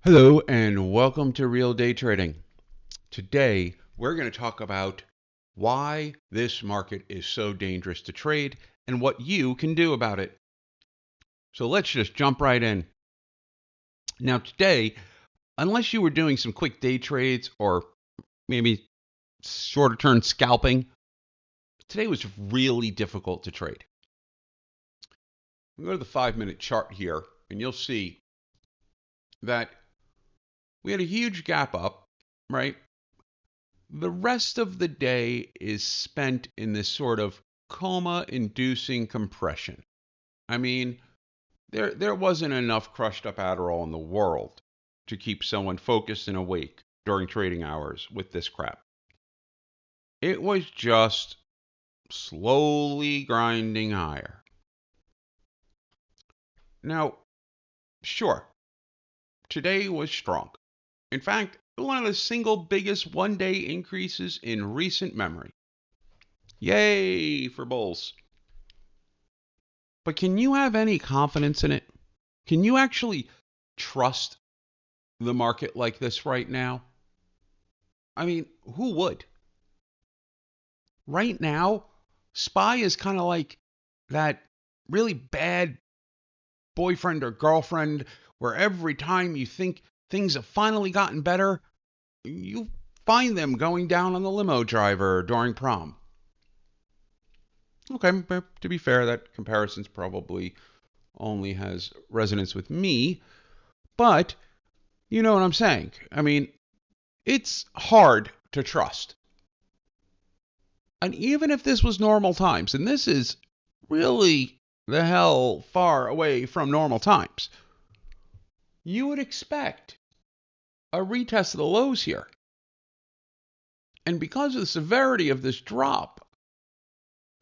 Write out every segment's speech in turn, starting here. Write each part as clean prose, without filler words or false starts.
Hello and welcome to Real Day Trading. Today we're going to talk about why this market is so dangerous to trade and what you can do about it. So let's just jump right in. Now today, unless you were doing some quick day trades or maybe shorter term scalping, today was really difficult to trade. We'll go to the 5-minute chart here and you'll see that we had a huge gap up, right? The rest of the day is spent in this sort of coma-inducing compression. I mean, there wasn't enough crushed up Adderall in the world to keep someone focused and awake during trading hours with this crap. It was just slowly grinding higher. Now, sure, today was strong. In fact, one of the single biggest one-day increases in recent memory. Yay for bulls. But can you have any confidence in it? Can you actually trust the market like this right now? I mean, who would? Right now, SPY is kind of like that really bad boyfriend or girlfriend where every time you think things have finally gotten better, you find them going down on the limo driver during prom. Okay, but to be fair, that comparison's probably only has resonance with me, but you know what I'm saying. I mean, it's hard to trust. And even if this was normal times, and this is really the hell far away from normal times, you would expect a retest of the lows here. And because of the severity of this drop,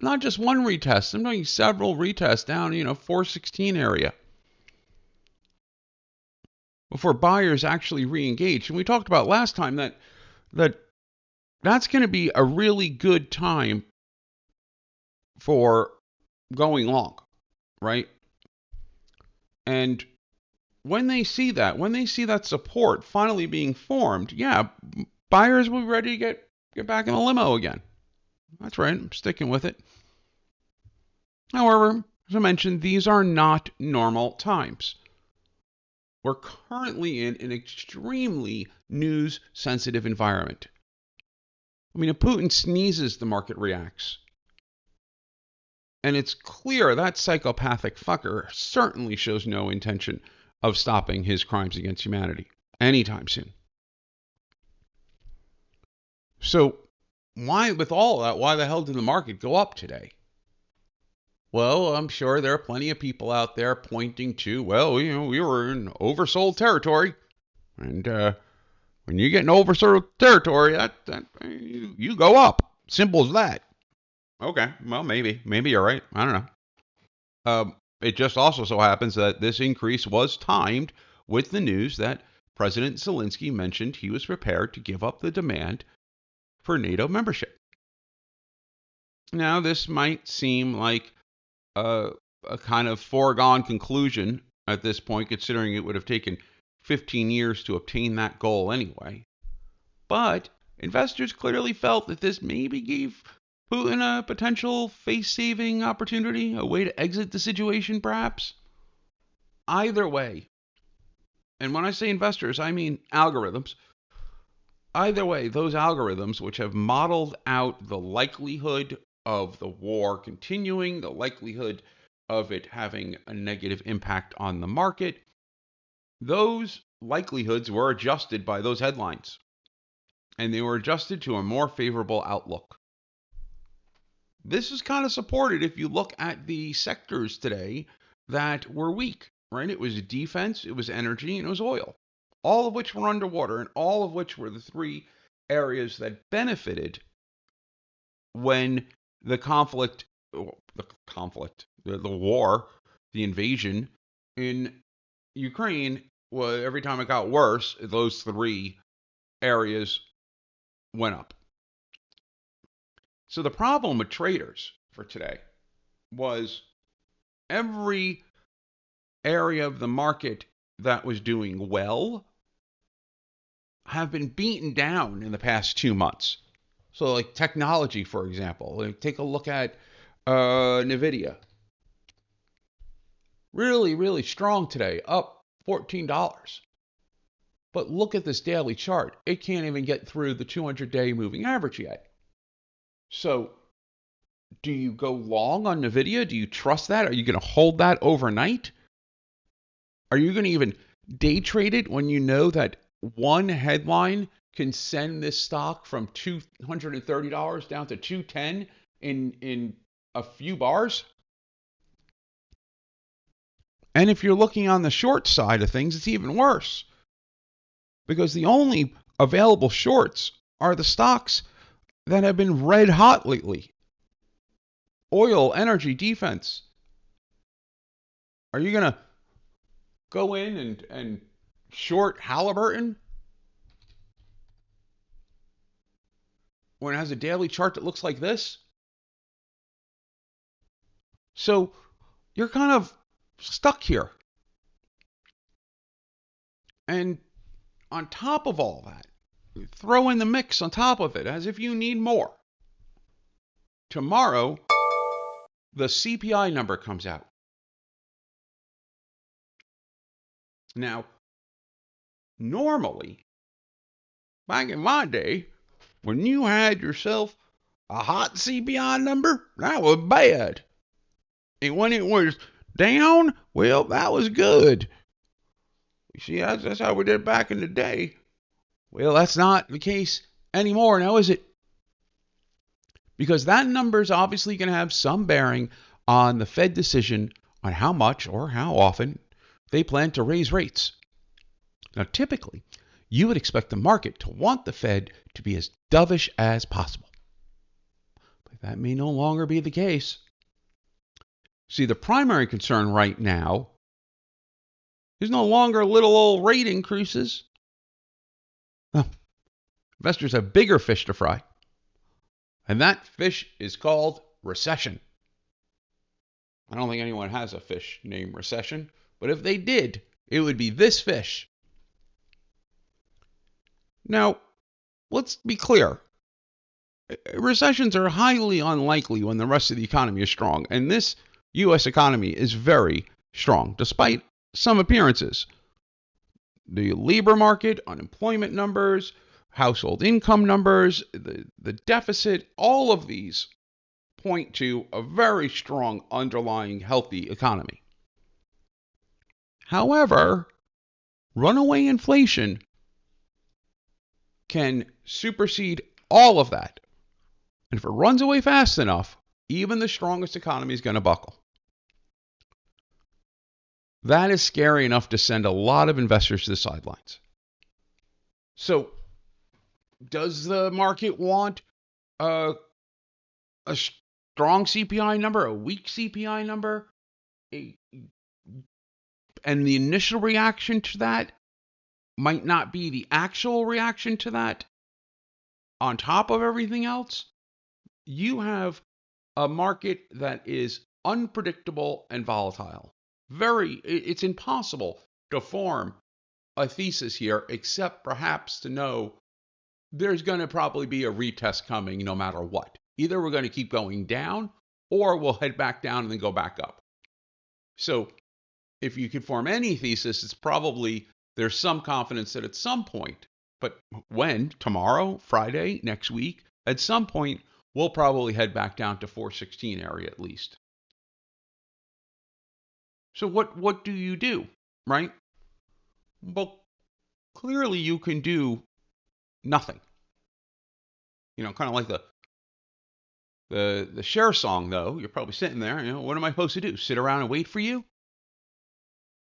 not just one retest, I'm doing several retests down, 416 area before buyers actually re-engage. And we talked about last time that's going to be a really good time for going long, right? And when they see that support finally being formed, yeah, buyers will be ready to get back in the limo again. That's right, I'm sticking with it. However, as I mentioned, these are not normal times. We're currently in an extremely news-sensitive environment. I mean, if Putin sneezes, the market reacts. And it's clear that psychopathic fucker certainly shows no intention of stopping his crimes against humanity anytime soon. So with all of that, why the hell did the market go up today? Well, I'm sure there are plenty of people out there pointing to, well, we were in oversold territory. And when you get in oversold territory, you go up. Simple as that. Okay, well, maybe you're right. I don't know. It just also so happens that this increase was timed with the news that President Zelensky mentioned he was prepared to give up the demand for NATO membership. Now, this might seem like a kind of foregone conclusion at this point, considering it would have taken 15 years to obtain that goal anyway. But investors clearly felt that this maybe gave Putin a potential face-saving opportunity, a way to exit the situation, perhaps. Either way, and when I say investors, I mean algorithms. Either way, those algorithms, which have modeled out the likelihood of the war continuing, the likelihood of it having a negative impact on the market, those likelihoods were adjusted by those headlines. And they were adjusted to a more favorable outlook. This is kind of supported if you look at the sectors today that were weak, right? It was defense, it was energy, and it was oil, all of which were underwater, and all of which were the three areas that benefited when the war, the invasion in Ukraine, every time it got worse, those three areas went up. So the problem with traders for today was every area of the market that was doing well have been beaten down in the past 2 months. So, like technology, for example, like take a look at NVIDIA. Really, really strong today, up $14. But look at this daily chart. It can't even get through the 200-day moving average yet. So, do you go long on NVIDIA? Do you trust that? Are you going to hold that overnight? Are you going to even day trade it when you know that one headline can send this stock from $230 down to $210 in a few bars? And if you're looking on the short side of things, it's even worse. Because the only available shorts are the stocks that have been red hot lately. Oil, energy, defense. Are you going to go in and short Halliburton when it has a daily chart that looks like this? So you're kind of stuck here. And on top of all that, throw in the mix on top of it as if you need more. Tomorrow, the CPI number comes out. Now, normally, back in my day, when you had yourself a hot CPI number, that was bad. And when it was down, well, that was good. You see, that's how we did back in the day. Well, that's not the case anymore now, is it? Because that number is obviously going to have some bearing on the Fed decision on how much or how often they plan to raise rates. Now, typically, you would expect the market to want the Fed to be as dovish as possible. But that may no longer be the case. See, the primary concern right now is no longer little old rate increases. No. Investors have bigger fish to fry. And that fish is called recession. I don't think anyone has a fish named recession, but if they did, it would be this fish. Now, let's be clear. Recessions are highly unlikely when the rest of the economy is strong, and this U.S. economy is very strong, despite some appearances. The labor market, unemployment numbers, household income numbers, the deficit, all of these point to a very strong underlying healthy economy. However, runaway inflation can supersede all of that. And if it runs away fast enough, even the strongest economy is going to buckle. That is scary enough to send a lot of investors to the sidelines. So, does the market want a strong CPI number, a weak CPI number? And the initial reaction to that might not be the actual reaction to that. On top of everything else, you have a market that is unpredictable and volatile. It's impossible to form a thesis here, except perhaps to know there's going to probably be a retest coming no matter what. Either we're going to keep going down or we'll head back down and then go back up. So if you can form any thesis, it's probably there's some confidence that at some point, but when? Tomorrow, Friday, next week, at some point, we'll probably head back down to 416 area at least. So what do you do, right? Well, clearly you can do nothing. You know, kind of like the Cher song, though. You're probably sitting there, you know, what am I supposed to do? Sit around and wait for you?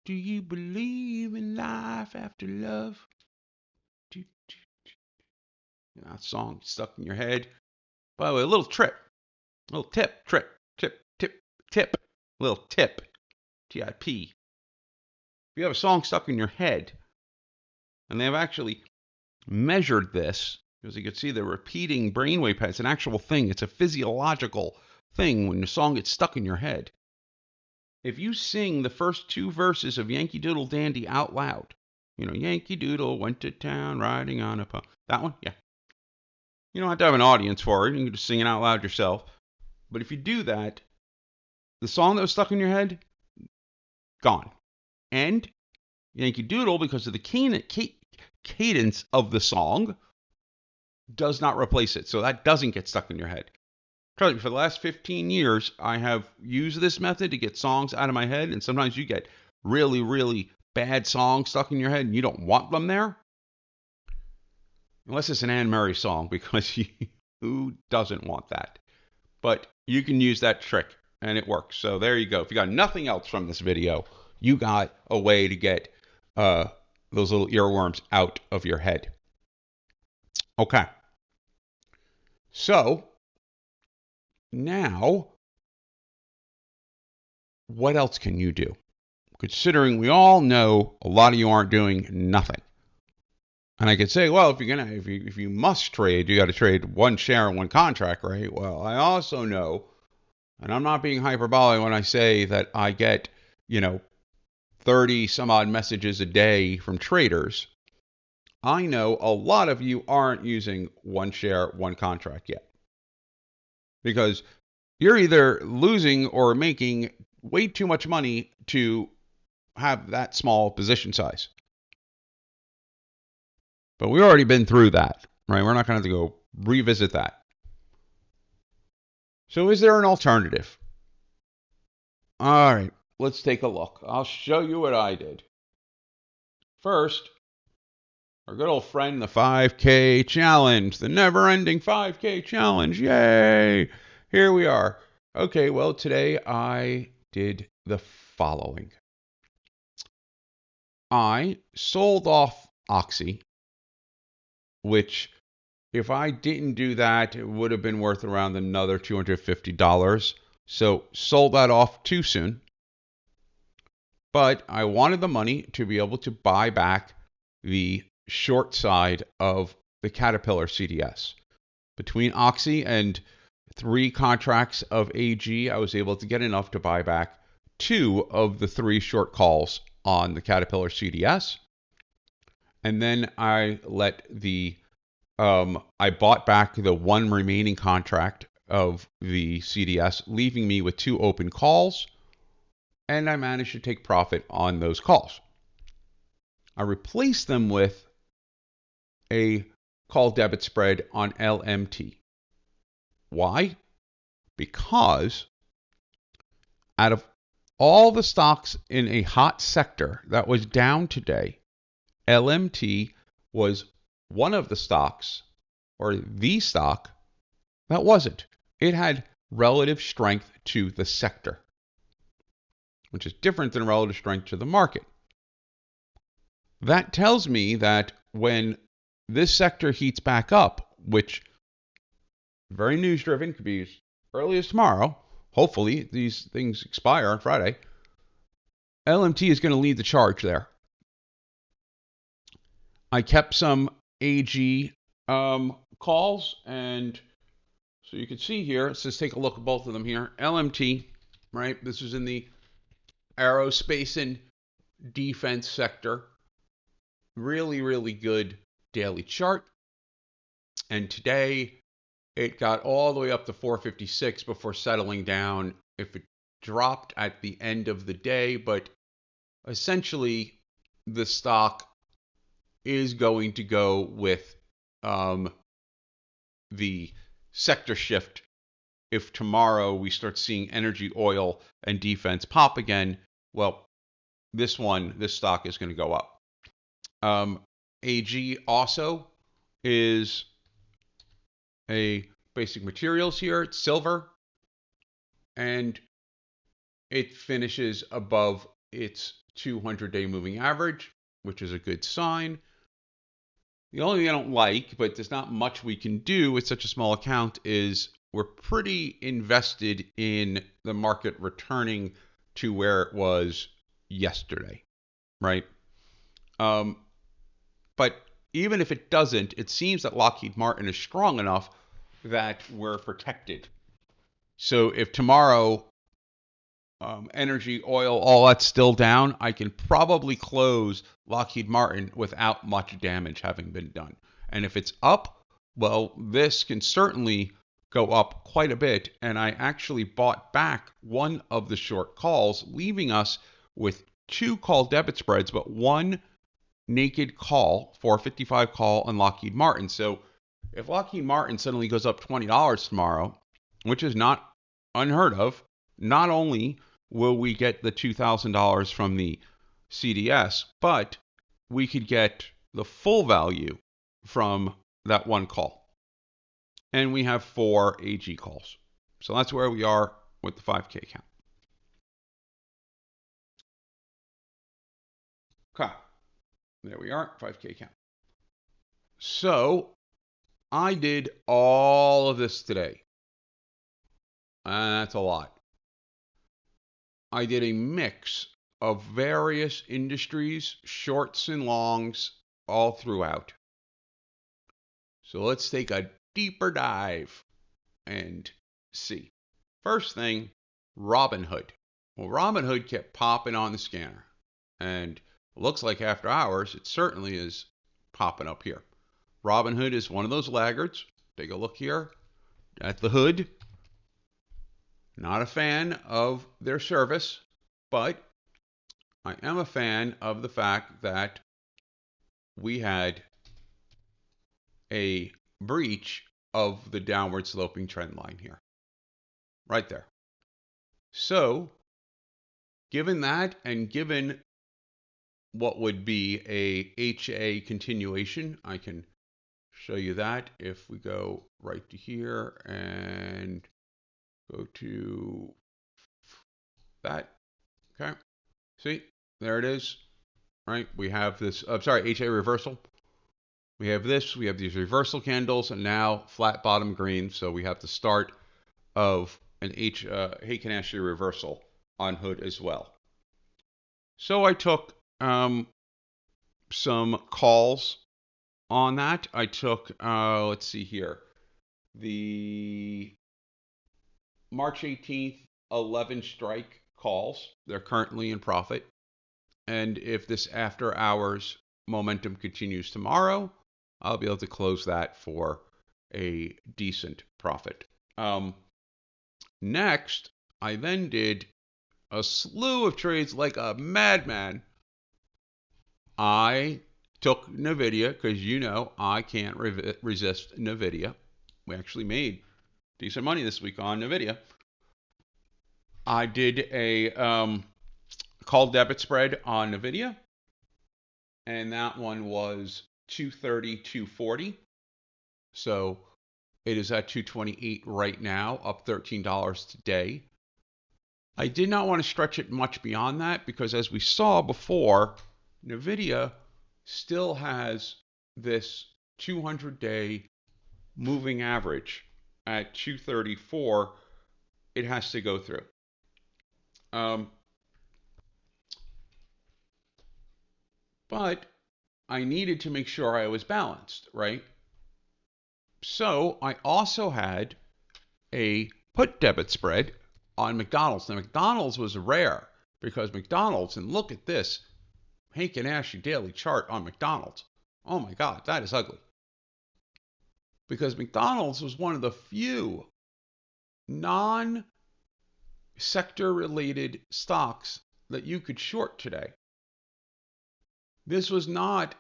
Do you believe in life after love? You know, that song stuck in your head. By the way, a little tip, little tip, T-I-P. If you have a song stuck in your head, and they've actually measured this, because you can see the repeating brainwave pattern. It's an actual thing. It's a physiological thing when the song gets stuck in your head. If you sing the first two verses of Yankee Doodle Dandy out loud, Yankee Doodle went to town riding on a pony. That one? Yeah. You don't have to have an audience for it. You can just sing it out loud yourself. But if you do that, the song that was stuck in your head, gone. And Yankee Doodle, because of the cadence of the song, does not replace it. So that doesn't get stuck in your head. Trust me, for the last 15 years, I have used this method to get songs out of my head. And sometimes you get really, really bad songs stuck in your head and you don't want them there. Unless it's an Anne Murray song, because who doesn't want that? But you can use that trick and it works. So there you go. If you got nothing else from this video, you got a way to get those little earworms out of your head. Okay. So now, what else can you do? Considering we all know a lot of you aren't doing nothing. And I could say, well, if you must trade, you got to trade one share and one contract, right? Well, I also know, and I'm not being hyperbolic when I say that I get, 30 some odd messages a day from traders. I know a lot of you aren't using one share, one contract yet. Because you're either losing or making way too much money to have that small position size. But we've already been through that, right? We're not going to have to go revisit that. So is there an alternative? All right, let's take a look. I'll show you what I did. First, our good old friend, the 5K challenge, the never-ending 5K challenge. Yay! Here we are. Okay, well, today I did the following. I sold off Oxy, which if I didn't do that, it would have been worth around another $250. So sold that off too soon. But I wanted the money to be able to buy back the short side of the Caterpillar CDS. Between Oxy and 3 contracts of AG, I was able to get enough to buy back 2 of the 3 short calls on the Caterpillar CDS. And then I I bought back the 1 remaining contract of the CDS, leaving me with 2 open calls, and I managed to take profit on those calls. I replaced them with a call debit spread on LMT. Why? Because out of all the stocks in a hot sector that was down today, LMT was one of the stocks, or the stock, that wasn't. It had relative strength to the sector, which is different than relative strength to the market. That tells me that when this sector heats back up, which very news driven, could be as early as tomorrow, hopefully these things expire on Friday, LMT is going to lead the charge there. I kept some AG calls, and so you can see here, let's just take a look at both of them here. LMT, right? This is in the aerospace and defense sector. Really, really good daily chart. And today it got all the way up to 456 before settling down. If it dropped at the end of the day, but essentially the stock is going to go with the sector shift. If tomorrow we start seeing energy, oil, and defense pop again, well, this stock is going to go up. AG also is a basic materials here. It's silver, and it finishes above its 200-day moving average, which is a good sign. The only thing I don't like, but there's not much we can do with such a small account, is we're pretty invested in the market returning to where it was yesterday, right? But even if it doesn't, it seems that Lockheed Martin is strong enough that we're protected. So if tomorrow energy, oil, all that's still down, I can probably close Lockheed Martin without much damage having been done. And if it's up, well, this can certainly go up quite a bit. And I actually bought back one of the short calls, leaving us with two call debit spreads, but one naked call, 455 call on Lockheed Martin. So if Lockheed Martin suddenly goes up $20 tomorrow, which is not unheard of, not only will we get the $2,000 from the CDS, but we could get the full value from that one call. And we have 4 AG calls. So that's where we are with the 5K count. Okay. There we are, 5K count. So I did all of this today. That's a lot. I did a mix of various industries, shorts and longs, all throughout. So let's take a deeper dive and see. First thing, Robinhood. Well, Robinhood kept popping on the scanner. And it looks like after hours, it certainly is popping up here. Robinhood is one of those laggards. Take a look here at the hood. Not a fan of their service, but I am a fan of the fact that we had a breach of the downward sloping trend line here. Right there. So, given that and given what would be a HA continuation, I can show you that if we go right to here and go to that. Okay. See, there it is. Right. We have this, HA reversal. We have this, we have these reversal candles, and now flat bottom green. So we have the start of an Heikin Ashley reversal on hood as well. So I took some calls on that. I took, let's see here, the March 18th 11 strike calls. They're currently in profit. And if this after hours momentum continues tomorrow, I'll be able to close that for a decent profit. Next, I then did a slew of trades like a madman. I took NVIDIA because I can't resist NVIDIA. We actually made decent money this week on NVIDIA. I did a call debit spread on NVIDIA, and that one was 230, 240. So it is at 228 right now, up $13 today. I did not want to stretch it much beyond that because, as we saw before, NVIDIA still has this 200-day moving average at 234 it has to go through. But I needed to make sure I was balanced, right? So I also had a put debit spread on McDonald's. Now, McDonald's was rare because McDonald's, and look at this, Heikin Ashley daily chart on McDonald's. Oh my God, that is ugly. Because McDonald's was one of the few non-sector related stocks that you could short today. This was not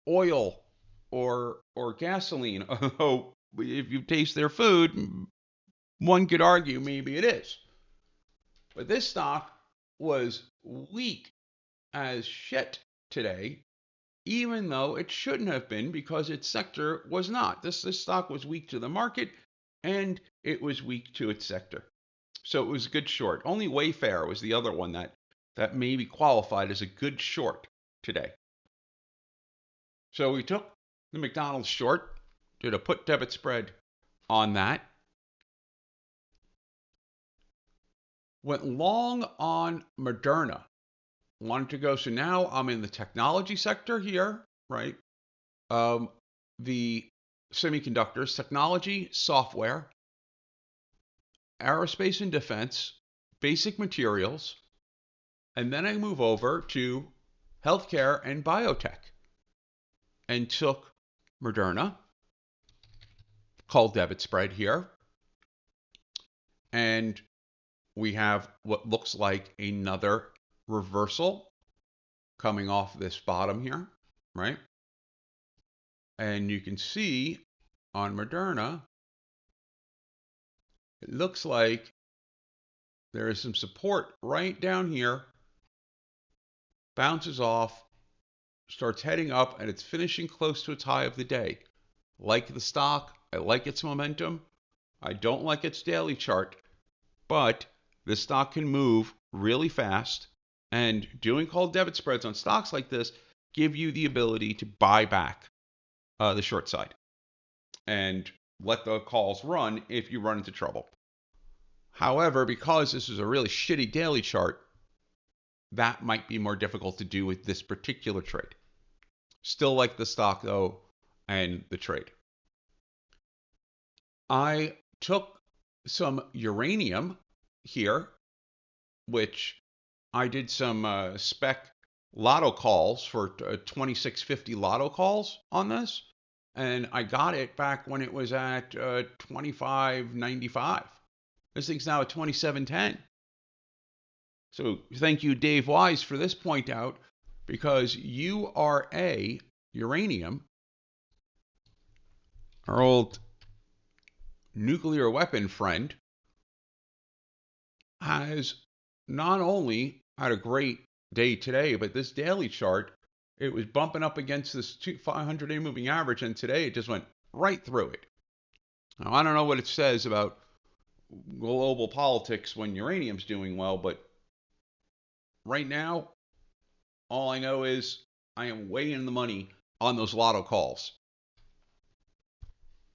oil or gasoline. Oh, if you taste their food, one could argue maybe it is. But this stock was weak as shit today, even though it shouldn't have been because its sector was not. This stock was weak to the market and it was weak to its sector. So it was a good short. Only Wayfair was the other one that maybe qualified as a good short today. So we took the McDonald's short, did a put debit spread on that, went long on Moderna. Wanted to go. So now I'm in the technology sector here, right? The semiconductors, technology, software, aerospace and defense, basic materials, and then I move over to healthcare and biotech and took Moderna, call debit spread here, and we have what looks like another reversal coming off this bottom here, right? And you can see on Moderna, it looks like there is some support right down here, bounces off, starts heading up, and it's finishing close to its high of the day. Like the stock, I like its momentum. I don't like its daily chart, but the stock can move really fast, and doing call debit spreads on stocks like this give you the ability to buy back the short side and let the calls run if you run into trouble. However, because this is a really shitty daily chart, that might be more difficult to do with this particular trade. Still like the stock though, and the trade. I took some uranium here, which I did some spec lotto calls for 2650 lotto calls on this, and I got it back when it was at 25.95. This thing's now at 27.10. So thank you, Dave Wise, for this point out, because URA, uranium, our old nuclear weapon friend, has not only had a great day today, but this daily chart, it was bumping up against this 500-day moving average, and today it just went right through it. Now, I don't know what it says about global politics when uranium's doing well, but right now, all I know is I am way in the money on those lotto calls.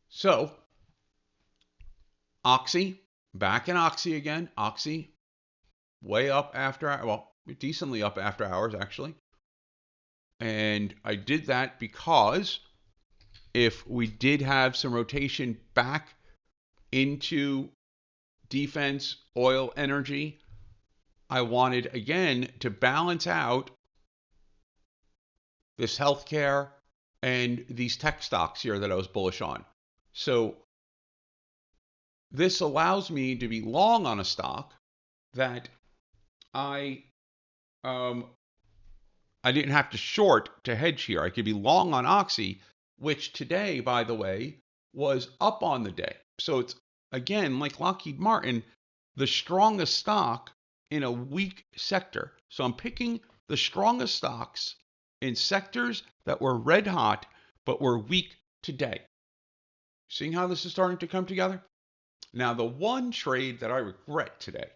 So, Oxy, back in Oxy again. Oxy, way up after, well, decently up after hours, actually. And I did that because if we did have some rotation back into defense, oil, energy, I wanted, again, to balance out this healthcare and these tech stocks here that I was bullish on. So this allows me to be long on a stock that I didn't have to short to hedge here. I could be long on Oxy, which today, by the way, was up on the day. So it's, again, like Lockheed Martin, the strongest stock in a weak sector. So I'm picking the strongest stocks in sectors that were red hot but were weak today. Seeing how this is starting to come together? Now, the one trade that I regret today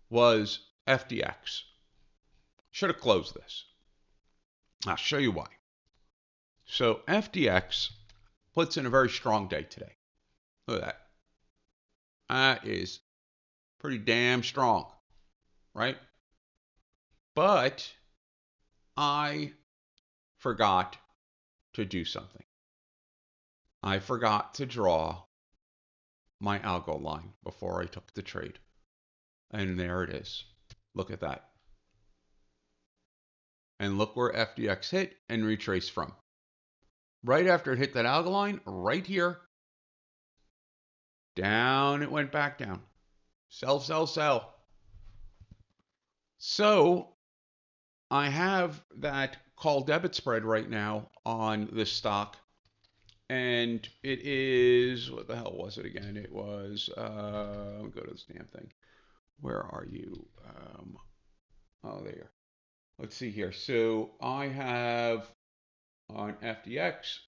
was FDX. Should have closed this. I'll show you why. So FDX puts in a very strong day today. Look at that. That is pretty damn strong, right? But I forgot to do something. I forgot to draw my algo line before I took the trade. And there it is. Look at that. And look where FDX hit and retraced from. Right after it hit that algo line, right here, down it went back down. Sell, sell, sell. So I have that call debit spread right now on this stock. And it is, what the hell was it again? It was, go to this damn thing. Where are you? Oh, there. Let's see here. So I have on FDX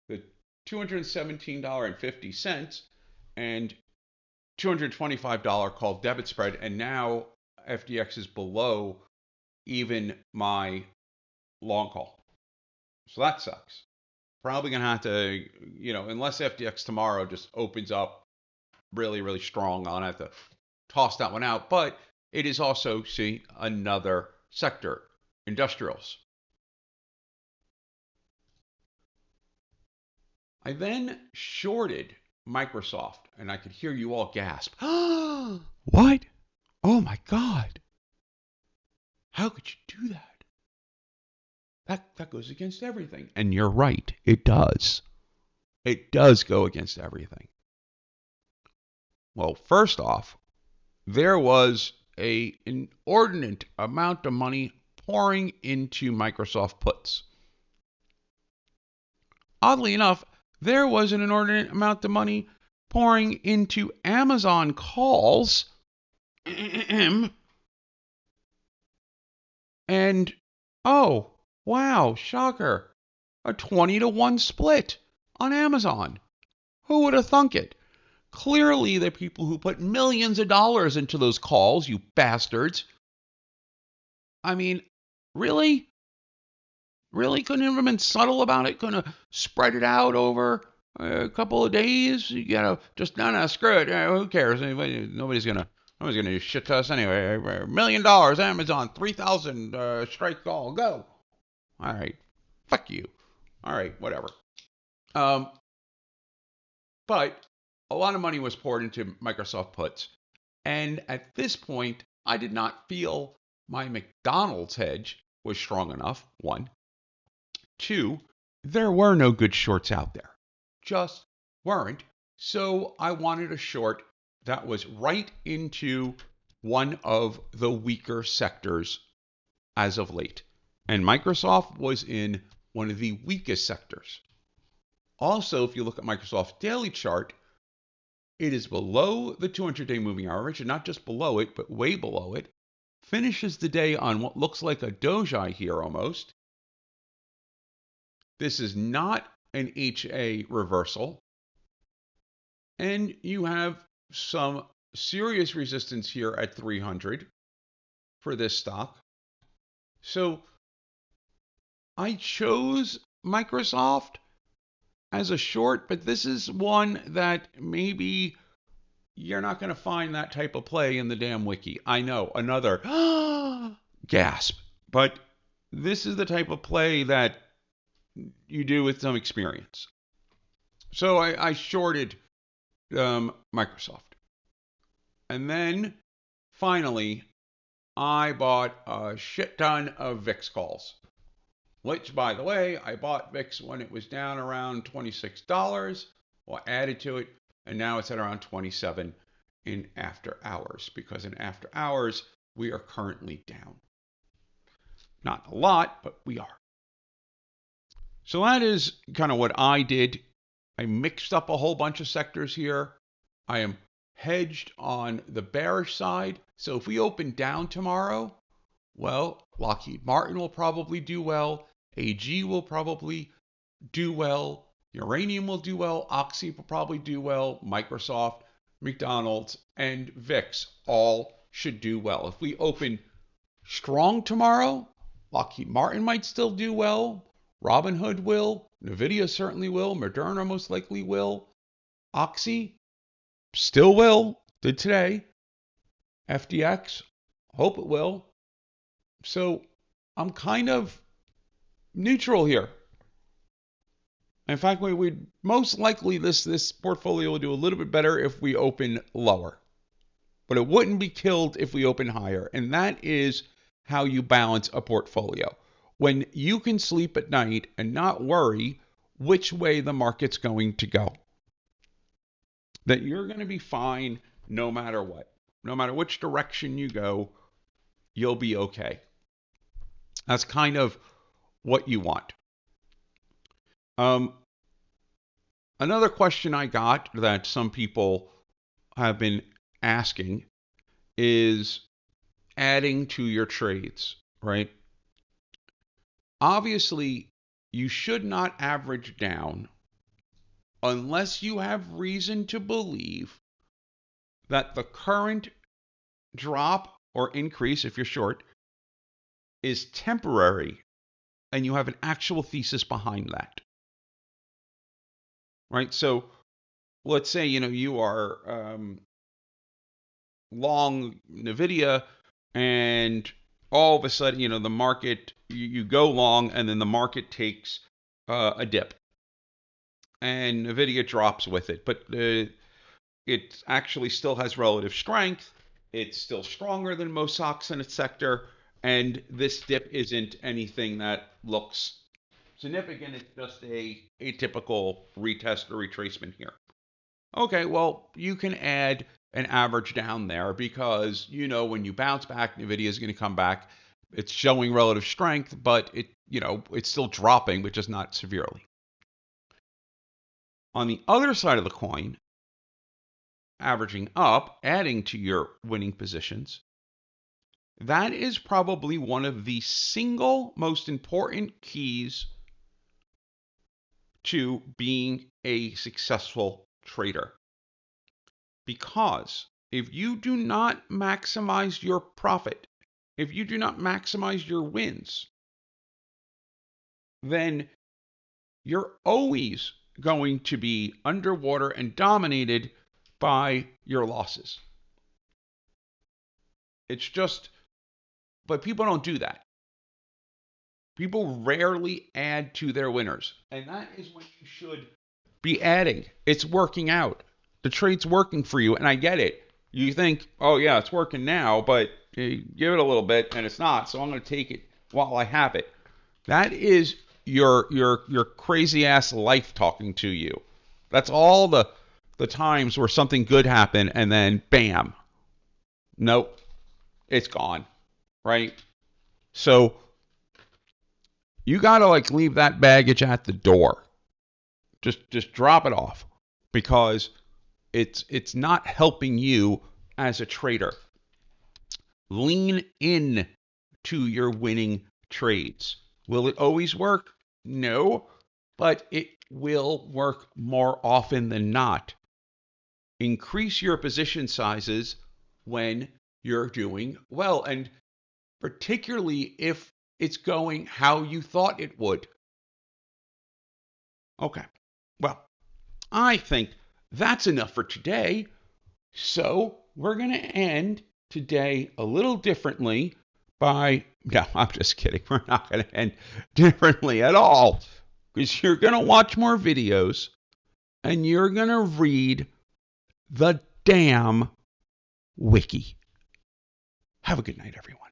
the $217.50 and $225 called debit spread. And now FDX is below even my long call. So that sucks. Probably going to have to, unless FDX tomorrow just opens up really, really strong, I'll have to toss that one out. But it is also, see, another sector, industrials. I then shorted Microsoft, and I could hear you all gasp. What? Oh my God. How could you do that? That goes against everything. And you're right. It does. It does go against everything. Well, first off, there was a inordinate amount of money pouring into Microsoft puts. Oddly enough, there was an inordinate amount of money pouring into Amazon calls. And oh, wow, shocker. A 20-to-1 split on Amazon. Who would have thunk it? Clearly, the people who put millions of dollars into those calls, you bastards. I mean, really? Really? Couldn't have been subtle about it? Couldn't have spread it out over a couple of days? You know, just no, screw it. Who cares? Nobody's gonna shit to us anyway. $1 million, Amazon, 3,000 strike call, go. All right, fuck you. All right, whatever. Um, but a lot of money was poured into Microsoft puts, and at this point, I did not feel my McDonald's hedge was strong enough. One. Two, there were no good shorts out there. Just weren't. So I wanted a short that was right into one of the weaker sectors as of late. And Microsoft was in one of the weakest sectors. Also, if you look at Microsoft's daily chart, it is below the 200-day moving average, and not just below it, but way below it. Finishes the day on what looks like a doji here almost. This is not an HA reversal. And you have some serious resistance here at 300 for this stock. So I chose Microsoft as a short, but this is one that maybe you're not going to find that type of play in the damn wiki. I know, another gasp. But this is the type of play that you do with some experience. So I shorted Microsoft. And then finally, I bought a shit ton of VIX calls. Which, by the way, I bought VIX when it was down around $26. Well, added to it, and now it's at around 27 in after hours, because in after hours, we are currently down. Not a lot, but we are. So that is kind of what I did. I mixed up a whole bunch of sectors here. I am hedged on the bearish side. So if we open down tomorrow, well, Lockheed Martin will probably do well. AG will probably do well. Uranium will do well. Oxy will probably do well. Microsoft, McDonald's, and VIX all should do well. If we open strong tomorrow, Lockheed Martin might still do well. Robinhood will. Nvidia certainly will. Moderna most likely will. Oxy still will. Did today. FDX, hope it will. So I'm kind of neutral here. In fact, we'd most likely this portfolio will do a little bit better if we open lower. But it wouldn't be killed if we open higher. And that is how you balance a portfolio. When you can sleep at night and not worry which way the market's going to go. That you're going to be fine no matter what. No matter which direction you go, you'll be okay. That's kind of what you want. Another question I got that some people have been asking is adding to your trades, right? Obviously, you should not average down unless you have reason to believe that the current drop or increase, if you're short, is temporary and you have an actual thesis behind that. Right? So let's say, you are long NVIDIA and all of a sudden, the market, you go long and then the market takes a dip and NVIDIA drops with it. But it actually still has relative strength It's still stronger than most stocks in its sector, and this dip isn't anything that looks significant. It's just a typical retest or retracement here. Okay, well, you can add an average down there because when you bounce back, Nvidia is going to come back. It's showing relative strength, but it's still dropping, but just not severely. On the other side of the coin, averaging up, adding to your winning positions, that is probably one of the single most important keys to being a successful trader. Because if you do not maximize your profit, if you do not maximize your wins, then you're always going to be underwater and dominated by your losses. It's just, but people don't do that. People rarely add to their winners. And that is when you should be adding. It's working out. The trade's working for you, and I get it. You think, oh yeah, it's working now, but you give it a little bit and it's not, so I'm going to take it while I have it. That is your crazy ass life talking to you. That's all the times where something good happened and then bam. Nope. It's gone. Right? So you got to leave that baggage at the door. Just drop it off because it's not helping you as a trader. Lean in to your winning trades. Will it always work? No, but it will work more often than not. Increase your position sizes when you're doing well, and particularly if it's going how you thought it would. Okay, well, I think that's enough for today. So we're going to end today a little differently by, no, I'm just kidding. We're not going to end differently at all because you're going to watch more videos and you're going to read the damn wiki. Have a good night, everyone.